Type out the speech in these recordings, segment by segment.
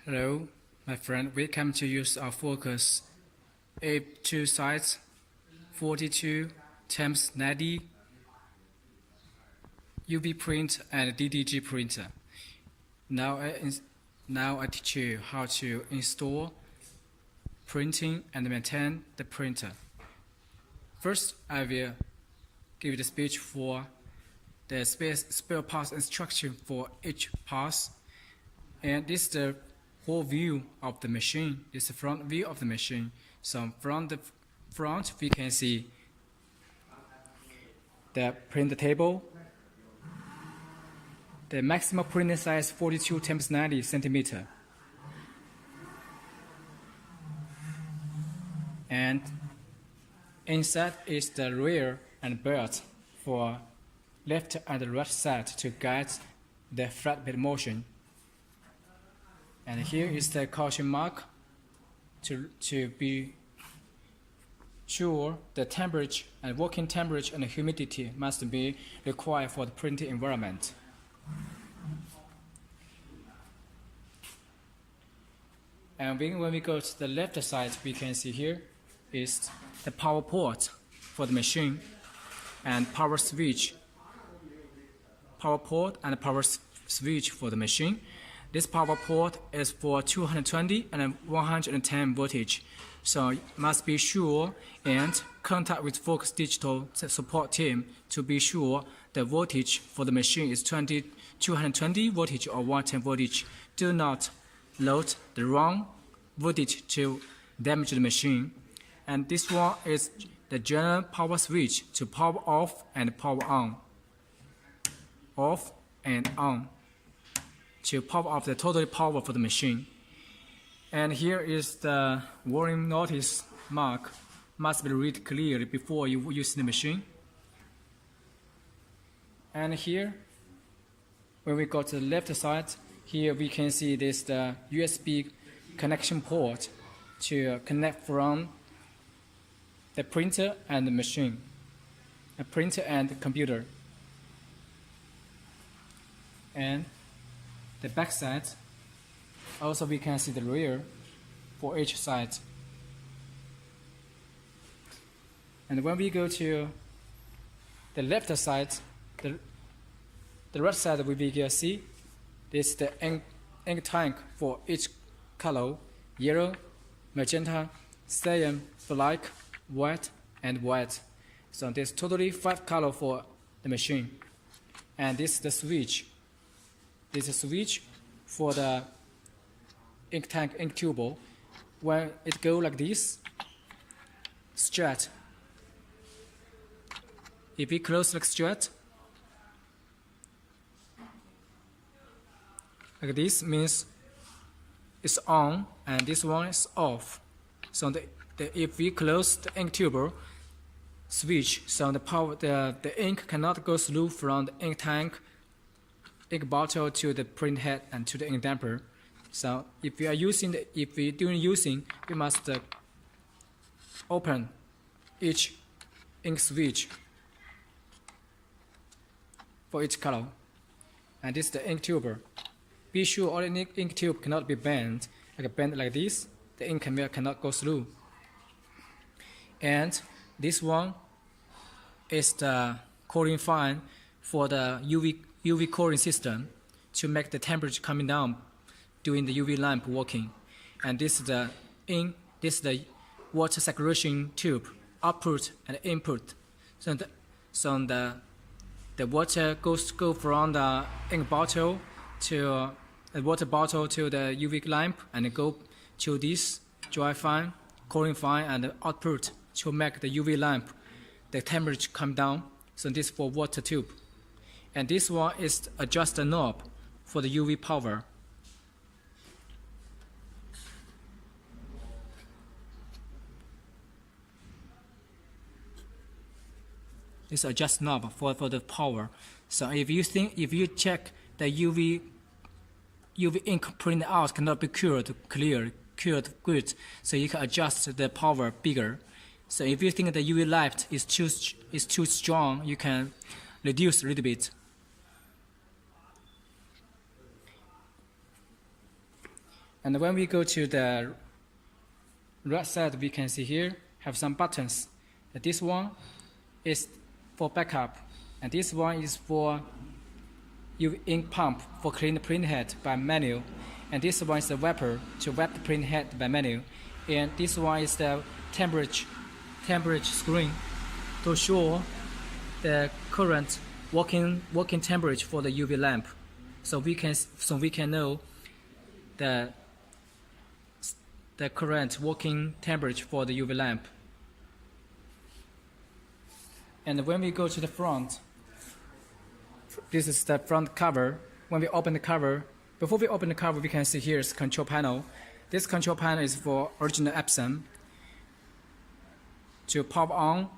Hello, my friend. We come to use our focus A2 size 42 times 90 UV print and DDG printer. Now I teach you how to install, printing, and maintain the printer. First, I will give you the speech for the spare parts instruction for each part. And this is the whole view of the machine. This is the front view of the machine. So from the front, we can see the printer table. The maximum printing size 42 times 90 centimeter. And inside is the rear and belt for left and right side to guide the flatbed motion. And here is the caution mark to be sure the temperature and working temperature and humidity must be required for the printing environment. And when we go to the left side, we can see here is the power port for the machine and power switch. Power port and power switch for the machine. This power port is for 220 and 110 voltage, so you must be sure and contact with Focus Digital support team to be sure the voltage for the machine is 220 voltage or 110 voltage. Do not load the wrong voltage to damage the machine. And this one is the general power switch to power off and power on. Off and on to power off the total power for the machine. And here is the warning notice mark. Must be read clearly before you use the machine. And here, when we go to the left side, here we can see this the USB connection port to connect from the printer and the machine, a printer and the computer. And the back side, also we can see the rear for each side. And when we go to the left side, the right side we will see this is the ink tank for each color: yellow, magenta, cyan, black, white, and white. So there's totally 5 colors for the machine. And this is the switch. This is a switch for the ink tank ink tube. When it goes like this, straight. If we close like straight, like this means it's on, and this one is off. So if we close the ink tube switch, so the ink cannot go through from the ink tank, ink bottle to the print head and to the ink damper. So if we doing using, we must open each ink switch for each color. And this is the ink tube. Be sure all the ink tube cannot be bent. Like this, the ink cannot go through. And this one is the cooling fan for the UV cooling system to make the temperature coming down during the UV lamp working. And this is the water circulation tube, output and input. So the water goes from the ink bottle to the water bottle to the UV lamp and go to this dry fan, cooling fan, and the output to make the UV lamp the temperature come down. So this is for water tube. And this one is adjust the knob for the UV power. This adjust knob for the power. So if you check the UV ink print out cannot be cured good, so you can adjust the power bigger. So if you think the UV light is too strong, you can reduce a little bit. And when we go to the right side, we can see here have some buttons. And this one is for backup, and this one is for UV ink pump for clean the print head by manual, and this one is the wiper to wipe the print head by manual, and this one is the temperature screen to show the current working temperature for the UV lamp, so we can know the current working temperature for the UV lamp. And when we go to the front, this is the front cover. When we open the cover, before we open the cover, we can see here is control panel. This control panel is for original Epson to power on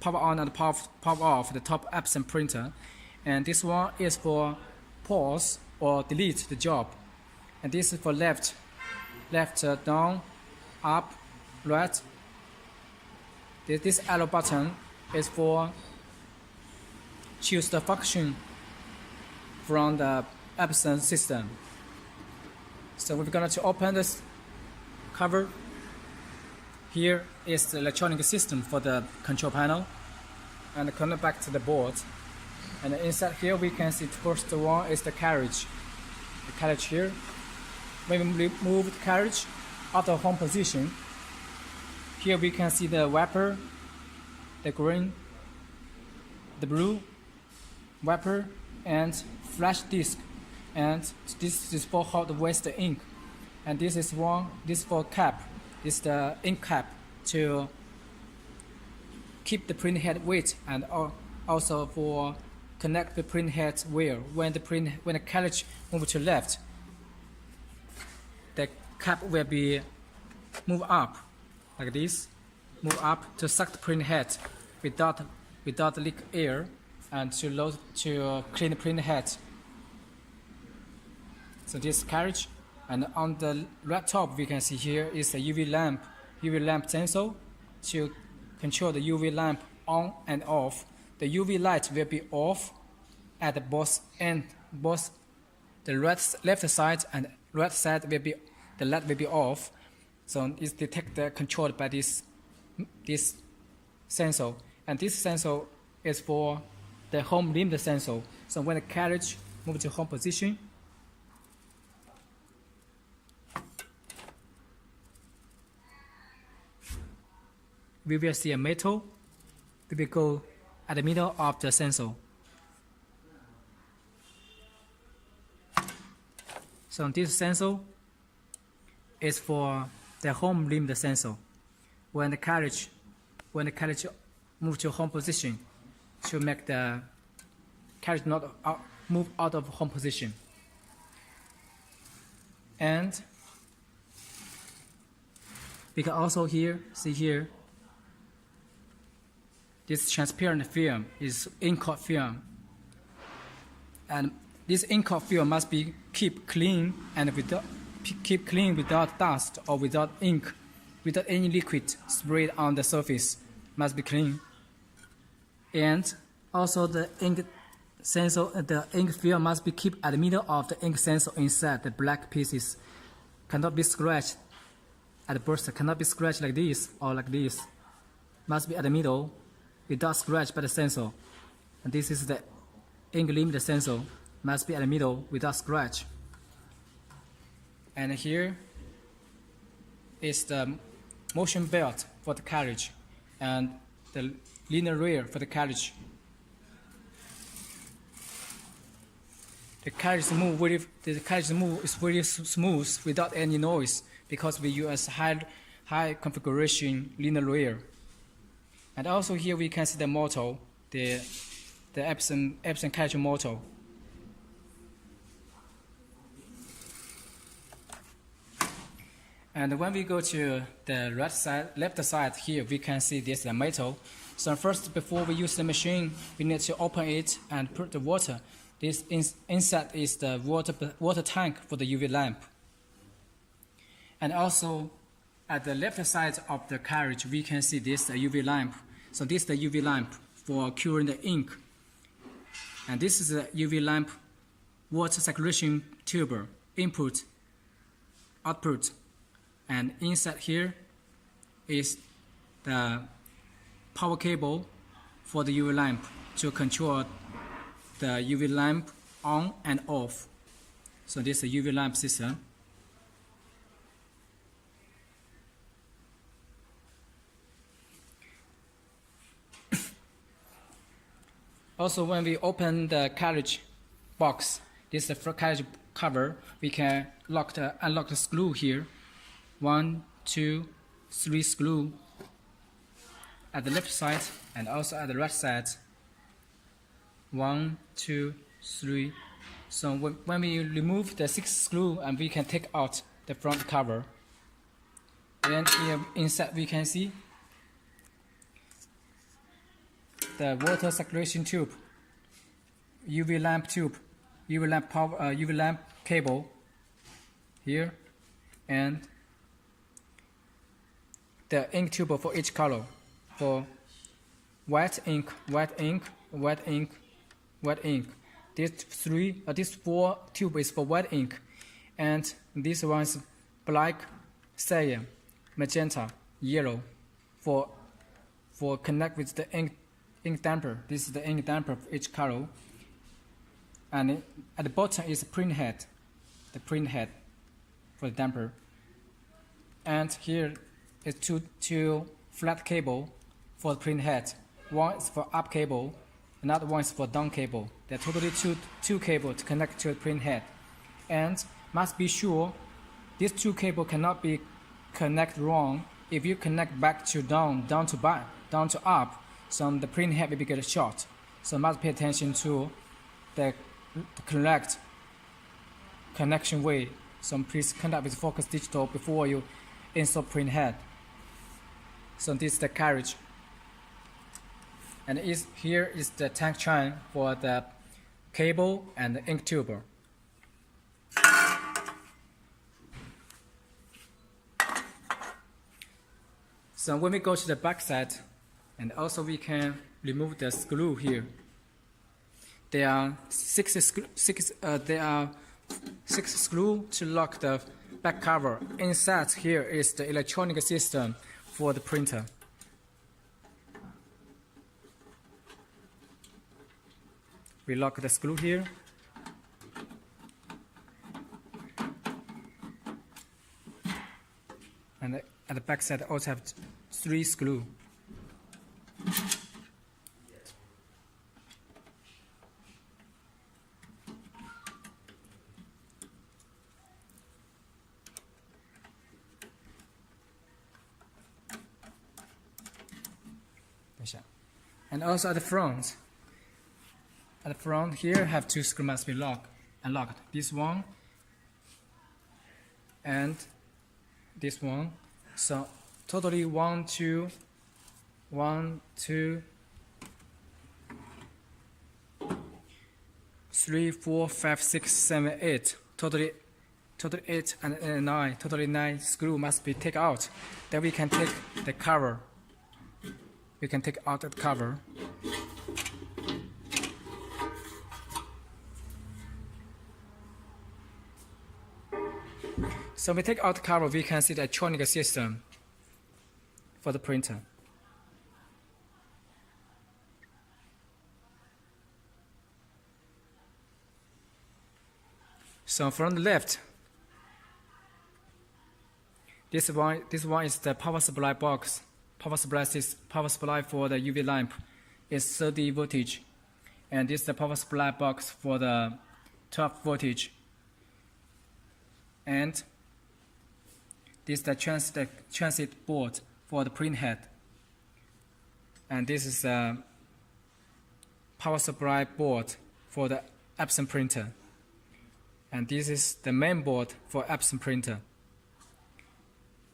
and power off the top Epson printer. And this one is for pause or delete the job. And this is for left, down, up, right. This arrow button is for choose the function from the Epson system. So we're going to open this cover. Here is the electronic system for the control panel, and connect back to the board. And inside here we can see the first one is the carriage. The carriage here. When we move the carriage out of home position, here we can see the wiper, the green, the blue wiper, and flash disk. And this is for how to waste the ink. And this is for cap. This is the ink cap to keep the print head weight, and also for connect the print head wheel. When the carriage moves to left, the cap will be move up like this, move up to suck the print head without leak air, and to clean the print head. So this carriage, and on the right top we can see here is a UV lamp sensor to control the UV lamp on and off. The UV light will be off at both ends. Both the left side and right side will be, the light will be off. So it's detected, controlled by this sensor. And this sensor is for the home limit sensor. So when the carriage moves to home position, we will see a metal. We will go at the middle of the sensor. So this sensor is for the home limit sensor. When the carriage moves to home position, to make the carriage not move out of home position. And we can also see here, this transparent film is ink film, and this ink film must be keep clean without dust or without ink, without any liquid sprayed on the surface. Must be clean. And also the ink sensor, the ink film must be kept at the middle of the ink sensor inside. The black pieces cannot be scratched at the burst, cannot be scratched like this or like this. Must be at the middle without scratch by the sensor. And this is the ink limit sensor, must be at the middle without scratch. And here is the motion belt for the carriage and the linear rail for the carriage. The carriage move is very smooth without any noise because we use high configuration linear rail. And also here we can see the motor, the Epson carriage motor. And when we go to the left side here, we can see this metal. So first, before we use the machine, we need to open it and put the water. This inside is the water tank for the UV lamp. And also, at the left side of the carriage, we can see this UV lamp. So this is the UV lamp for curing the ink. And this is the UV lamp water circulation tube input. output, and inside here is the power cable for the UV lamp to control the UV lamp on and off. So this is a UV lamp system. Also, when we open the carriage box, this is the carriage cover, we can unlock the screw here. 1, 2, 3 screw at the left side and also at the right side. 1, 2, 3. So when we remove the 6th screw, and we can take out the front cover. And here inside we can see the water circulation tube, UV lamp tube, UV lamp power, UV lamp cable here, and the ink tube for each color, for white ink, white ink, white ink, white ink. This 4 tube is for white ink, and this one is black, cyan, magenta, yellow, for connect with the ink damper. This is the ink damper for each color. And at the bottom is the print head for the damper. And here is two flat cable for the print head. One is for up cable, another one is for down cable. There are totally two cables to connect to the print head. And must be sure these 2 cables cannot be connected wrong. If you connect back to down to back, down to up, so the print head will get short. So must pay attention to the correct connection way. So please contact with Focus Digital before you install print head. So this is the carriage, and here is the tank chain for the cable and the ink tube. So when we go to the back side, and also we can remove the screw here. There are 6 screws to lock the back cover. Inside here is the electronic system for the printer. We lock the screw here. And at the back side also have 3 screws. And also at the front here have 2 screws must be unlocked. This one and this one. So totally 1, 2, 3, 4, 5, 6, 7, 8. Totally 8 and 9. Totally 9 screws must be taken out. Then we can take the cover. We can take out the cover. So we take out the cover, we can see the electronic system for the printer. So from the left, this one is the power supply box. Power supply for the UV lamp is 30 voltage, and this is the power supply box for the 12 voltage. And this is the transit board for the print head, and this is the power supply board for the Epson printer, and this is the main board for Epson printer,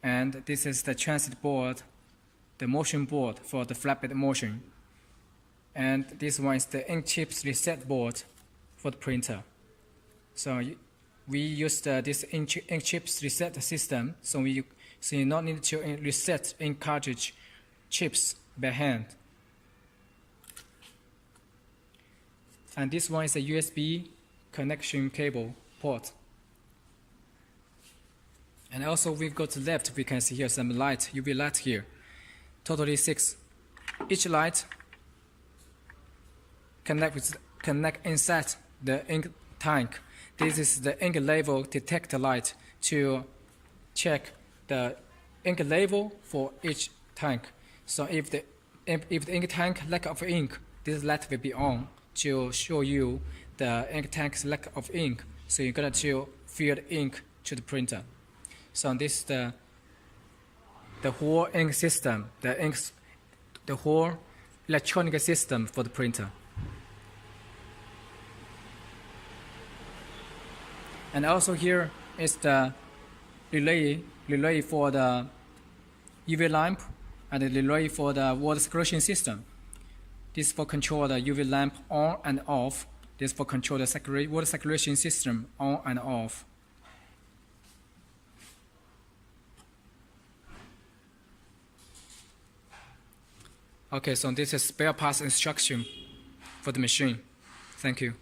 and this is the transit board, the motion board for the flatbed motion, and this one is the ink chips reset board for the printer. So we use this ink chips reset system, so you not need to reset ink cartridge chips by hand. And this one is a USB connection cable port. And also we go to the left, we can see here some light, UV light here. Totally 6. Each light connect inside the ink tank. This is the ink level detector light to check the ink level for each tank. So if the ink tank lack of ink, this light will be on to show you the ink tank's lack of ink. So you're going to fill the ink to the printer. So this is the whole ink system, the whole electronic system for the printer. And also here is the relay for the UV lamp and the relay for the water circulation system. This is for control the UV lamp on and off. This is for control the water circulation system on and off. Okay, so this is spare parts instruction for the machine. Thank you.